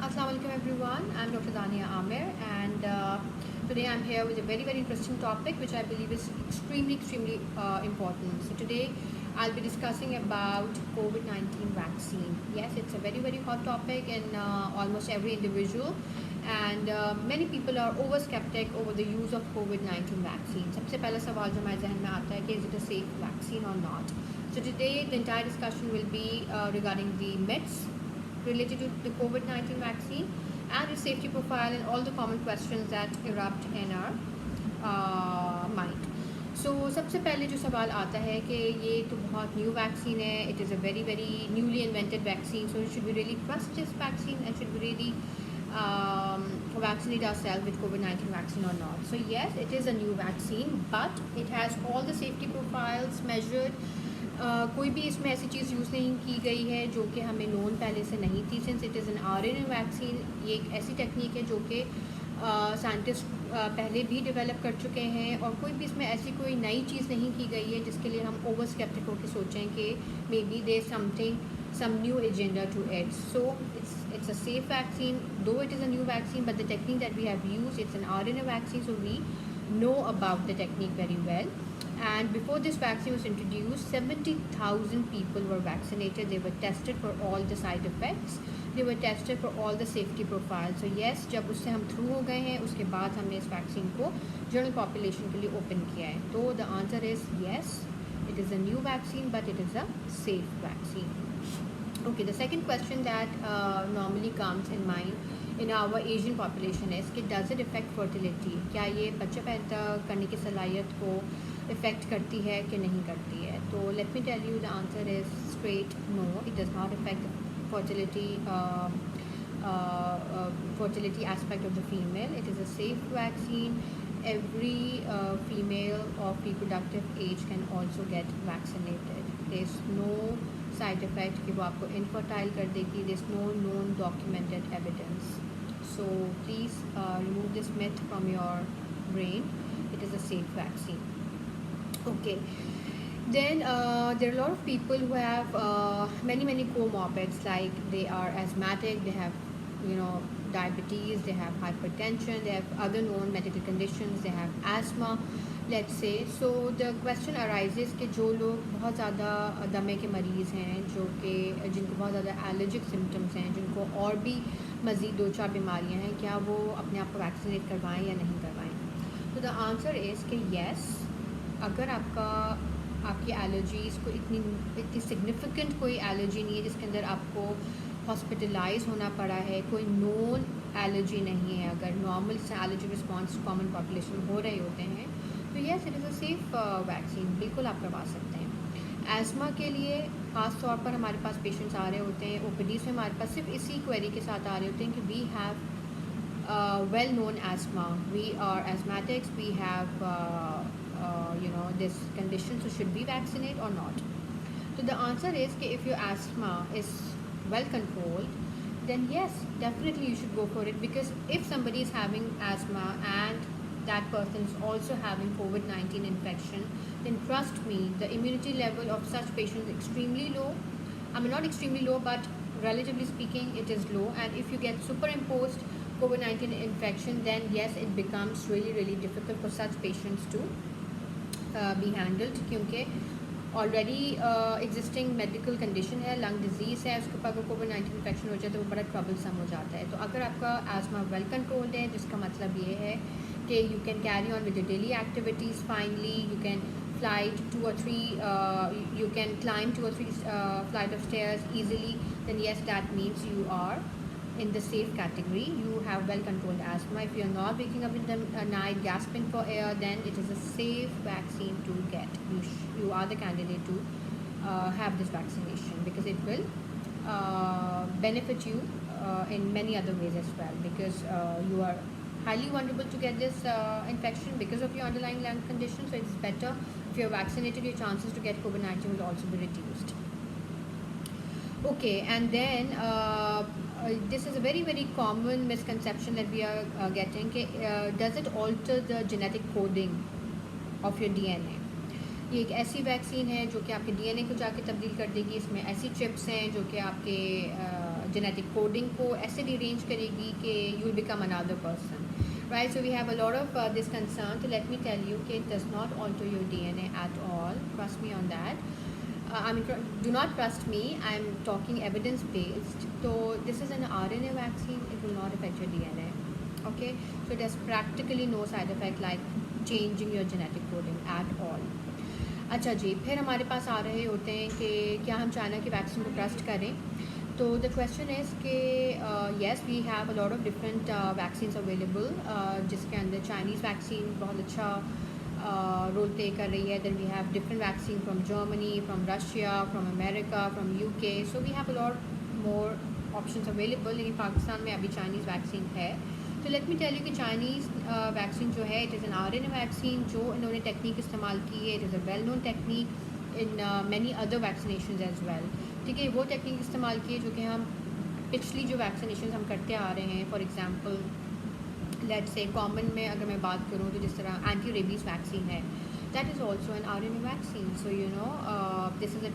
Assalamu alaikum everyone. I'm Dr. Dania Amir, and today I'm here with a very interesting topic which I believe is extremely important. So today I'll be discussing about COVID-19 vaccine. Yes, it's a very hot topic in almost every individual, and many people are over skeptic over the use of COVID-19 vaccine. सबसे पहला सवाल जो हमारे जहन में आता है कि is it a safe vaccine or not? So today the entire discussion will be regarding the myths related to the COVID-19 vaccine and its safety profile and all the common questions that erupt in our mind. So सबसे पहले जो सवाल आता है कि ये तो बहुत न्यू वैक्सीन है, it is a very newly invented vaccine, so should we really trust this vaccine and should we really vaccinate ourselves with COVID-19 vaccine or not? So yes, it is a new vaccine, but it has all the safety profiles measured. कोई भी इसमें ऐसी चीज़ use नहीं की गई है जो कि हमें नोन पहले से नहीं थी. Since it is N RNA vaccine, ये एक ऐसी टेक्निक है जो कि साइंटिस्ट पहले भी डेवलप कर चुके हैं, और कोई भी इसमें ऐसी कोई नई चीज़ नहीं की गई है जिसके लिए हम ओवर स्केप्टिक होकर सोचें कि maybe there something some new agenda to it. So it's a safe vaccine, though it is a new vaccine, but the technique that we have used, it's an RNA vaccine, so we know about the technique very well. And before this vaccine was introduced, 70,000 people were vaccinated. They were tested for all the side effects. They were tested for all the safety profiles. So yes, जब उससे हम through हो गए हैं, उसके बाद हमने इस वैक्सीन को जनरल पॉपुलेशन के लिए ओपन किया है. तो the answer is yes, it is a new vaccine, but it is a safe vaccine. Okay, the second question that normally comes in mind in our Asian population is कि does it affect fertility? क्या ये बच्चे पैदा करने की सलाहियत को effect करती है कि नहीं करती है? तो let me tell you, the answer is straight no, it does not affect the fertility aspect of the female. It is a safe vaccine. Every female of reproductive age can also get vaccinated. There is no side effect कि वो आपको infertile कर देगी. There is no known documented evidence. So please remove this myth from your brain. It is a safe vaccine. Okay. Then there are a lot of people who have many comorbids, like they are asthmatic, they have diabetes, they have hypertension, they have other known medical conditions, they have asthma, let's say. So the question arises कि जो लोग बहुत ज़्यादा दमे के मरीज़ हैं, जो कि जिनको बहुत ज़्यादा एलर्जिक सिम्टम्स हैं, जिनको और भी मज़ीद दो चार बीमारियाँ हैं, क्या वो अपने आप को वैक्सीनेट करवाएं या नहीं करवाएं? तो द आंसर इज़ कि येस, अगर आपकी एलर्जीज़ को इतनी सिग्निफिकेंट कोई एलर्जी नहीं है जिसके अंदर आपको हॉस्पिटलाइज होना पड़ा है, कोई नोन एलर्जी नहीं है, अगर नॉर्मल से एलर्जी रिस्पॉन्स कॉमन पॉपुलेशन हो रहे होते हैं, तो yes it is a safe vaccine, बिल्कुल आप करवा सकते हैं. एस्मा के लिए ख़ास तौर पर हमारे पास पेशेंट्स आ रहे होते हैं, ओपीडी से हमारे पास सिर्फ इसी क्वेरी के साथ आ रहे होते हैं कि we have well known asthma, we are asthmatics, we have this condition, so should we vaccinate or not? So the answer is कि if your asthma is well controlled, then yes, definitely you should go for it, because if somebody is having asthma and that person is also having COVID-19 infection, then trust me, the immunity level of such patients is extremely low. I mean, not extremely low, but relatively speaking it is low, and if you get superimposed COVID-19 infection, then yes, it becomes really difficult for such patients to be handled, क्योंकि already existing medical condition है, lung disease है, उसके ऊपर अगर कोविड-19 infection हो जाए तो वो बड़ा ट्रबलसम हो जाता है. तो अगर आपका एस्मा वेल कंट्रोल्ड है, जिसका मतलब ये है कि you can carry on with the daily activities finally, you can flight 2 or 3 you can climb 2 or 3 flight of stairs easily, then yes, that means you are in the safe category. You have well controlled asthma. If you are not waking up in the night gasping for air, then it is a safe vaccine to get. You are the candidate to have this vaccination, because it will benefit you in many other ways as well, because you are highly vulnerable to get this infection because of your underlying lung condition. So it's better if you're vaccinated, your chances to get COVID-19 will also be reduced. Okay, and then this is a very common misconception that we are getting, does it alter the genetic coding of your DNA? ये एक ऐसी vaccine है जो कि आपके DNA को जाके तब्दील कर देगी. इसमें ऐसी चिप्स हैं जो कि आपके जेनेटिक कोडिंग को ऐसे रीअरेंज करेगी कि you will become another person, right? So we have a lot of this concern. So let me tell you, it does not alter your DNA at all. Trust me on that. Do not trust me. I'm talking evidence based. So this is an RNA vaccine. It will not affect your DNA. Okay. So it has practically no side effect like changing your genetic coding at all. अच्छा जी, फिर हमारे पास आ रहे होते हैं कि क्या हम China की वैक्सीन को ट्रस्ट करें. तो द क्वेश्चन इज़ कि yes we have a lot of different vaccines available, जिसके अंदर चाइनीज़ वैक्सीन बहुत अच्छा रोल प्ले कर रही है. Then we have different vaccine from Germany, from Russia, from America, from UK. So we have a lot more options available. लेकिन पाकिस्तान में अभी चाइनीज़ वैक्सीन है. तो लेट मी टेल यू कि चाइनीज़ वैक्सीन जो है, it is an RNA vaccine. जो इन्होंने टेक्निक इस्तेमाल की है, it is a well known technique in many other vaccination as well. ठीक है, वो टेक्निक इस्तेमाल की है जो कि हम पिछली जो वैक्सीनेशन हम करते आ रहे हैं. For example let's say common में अगर मैं बात करूँ तो जिस तरह एंटी रेबीज़ वैक्सीन है, that is also an RNA vaccine. So you know, this is a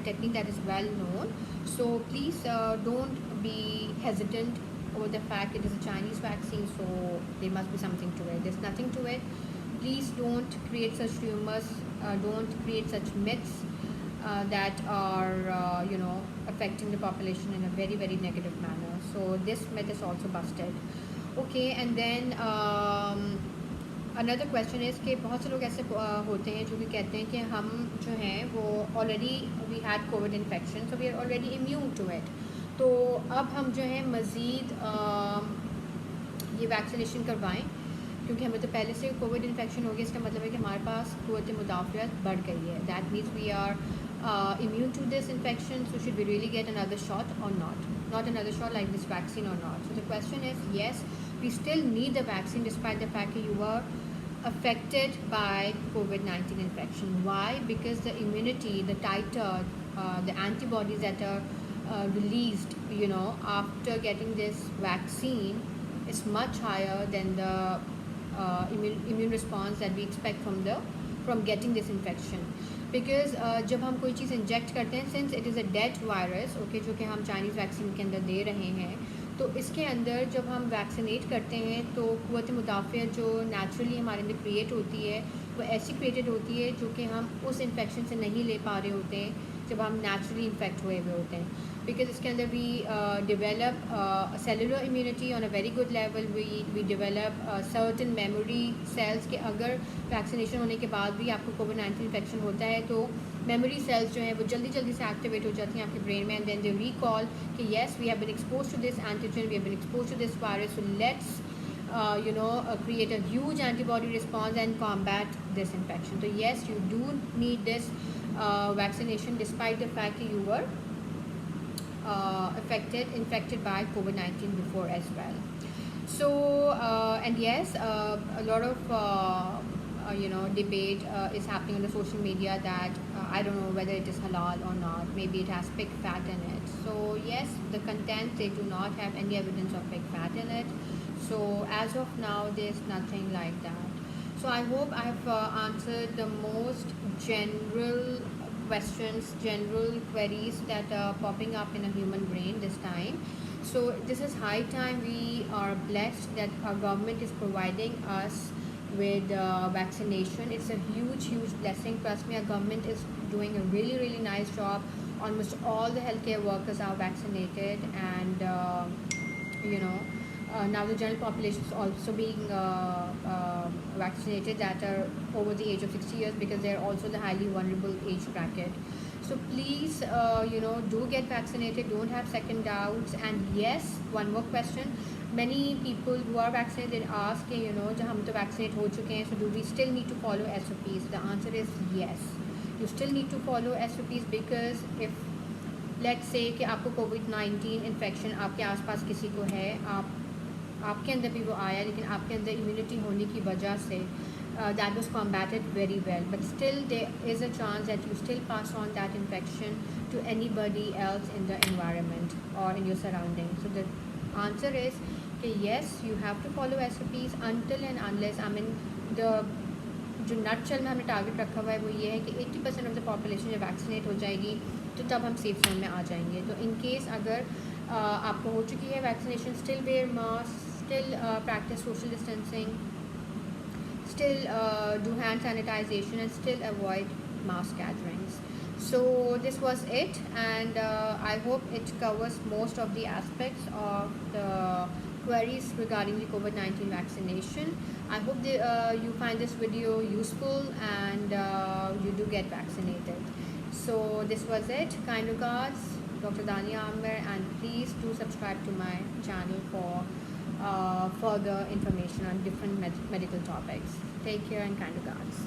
technique that is well known. So please don't be hesitant over the fact it is a Chinese vaccine, so there must be something to it. There's nothing to it. Please don't create such rumors, don't create such myths that are affecting the population in a very very negative manner. So this myth is also busted. Okay, and then another question is कि बहुत से लोग ऐसे होते हैं जो कि कहते हैं कि हम जो हैं वो already we had Covid infection, so we are already immune to it. तो अब हम जो है मज़ीद ये वैक्सीनेशन करवाएं क्योंकि हमें तो पहले से कोविड इन्फेक्शन हो गया. इसका मतलब है कि हमारे पास क़ुव्वत मुदाफ़ियत बढ़ गई है. That means we are immune to this infection. So should we really get another shot or not? Not another shot like this vaccine or not? So the question is, yes, we still need the vaccine despite the fact that you were affected by COVID-19 infection. Why? Because the immunity, the titer, the antibodies that are released, after getting this vaccine is much higher than the immune response that we expect from getting this infection. Because जब हम कोई चीज़ inject करते हैं, since it is a dead virus, okay, जो कि हम Chinese vaccine के अंदर दे रहे हैं, तो इसके अंदर जब हम वैक्सीनेट करते हैं तो क़ुव्वत मुदाफ़ियत जो नेचुरली हमारे अंदर क्रिएट होती है वो ऐसी क्रिएटेड होती है जो कि हम उस इन्फेक्शन से नहीं ले पा रहे होते हैं जब हम नेचुरली इन्फेक्ट हुए होते हैं. बिकॉज इसके अंदर we develop cellular immunity on a very good level. We develop certain memory cells के अगर वैक्सीनेशन होने के बाद भी आपको कोविड-19 इन्फेक्शन होता है तो मेमोरी सेल्स जो हैं वो जल्दी जल्दी से एक्टिवेट हो जाती हैं आपके ब्रेन में. एंड देन दे रिकॉल कि yes we have been expose to this antigen, we have been expose to this virus, so let's create a huge antibody response and combat this infection. So yes, you do need this vaccination despite the fact that you were infected by COVID-19 before as well. So and yes, a lot of debate is happening on the social media that I don't know whether it is halal or not. Maybe it has pig fat in it. So yes, the content, they do not have any evidence of pig fat in it. So as of now, there's nothing like that. So I hope I have answered the most general questions, general queries that are popping up in a human brain this time. So this is high time. We are blessed that our government is providing us with vaccination. It's a huge blessing. Trust me, our government is doing a really nice job. Almost all the healthcare workers are vaccinated, and now the general population is also being vaccinated that are over the age of 60 years because they are also the highly vulnerable age bracket. So please do get vaccinated. Don't have second doubts. And yes, one more question. Many people who are vaccinated ask जब हम तो vaccinate हो चुके हैं, so do we still need to follow SOPs? The answer is yes, you still need to follow SOPs because if let's say कि आपको COVID-19 infection आपके आसपास किसी को है, आपके अंदर भी वो आया, लेकिन आपके अंदर इम्यूनिटी होने की वजह से that was combated very well, but still there is a chance that you still pass on that infection to anybody else in the environment or in your surroundings. So the answer is कि yes, you have to follow SOPs until and unless, I mean, the जो nutshell में हमने target रखा हुआ है वो ये है कि 80% ऑफ द पॉपुलेशन जब वैक्सीनेट हो जाएगी तो तब हम सेफ जोन में आ जाएंगे. तो इन केस अगर आपको हो चुकी है vaccination, still wear mask, still practice social distancing, still do hand sanitization, and still avoid mass gatherings. So this was it, and I hope it covers most of the aspects of the queries regarding the COVID-19 vaccination. I hope you find this video useful, and you do get vaccinated. So this was it. Kind regards, Dr. Dania Amber, and please do subscribe to my channel for further information on different medical topics. Take care and kind regards.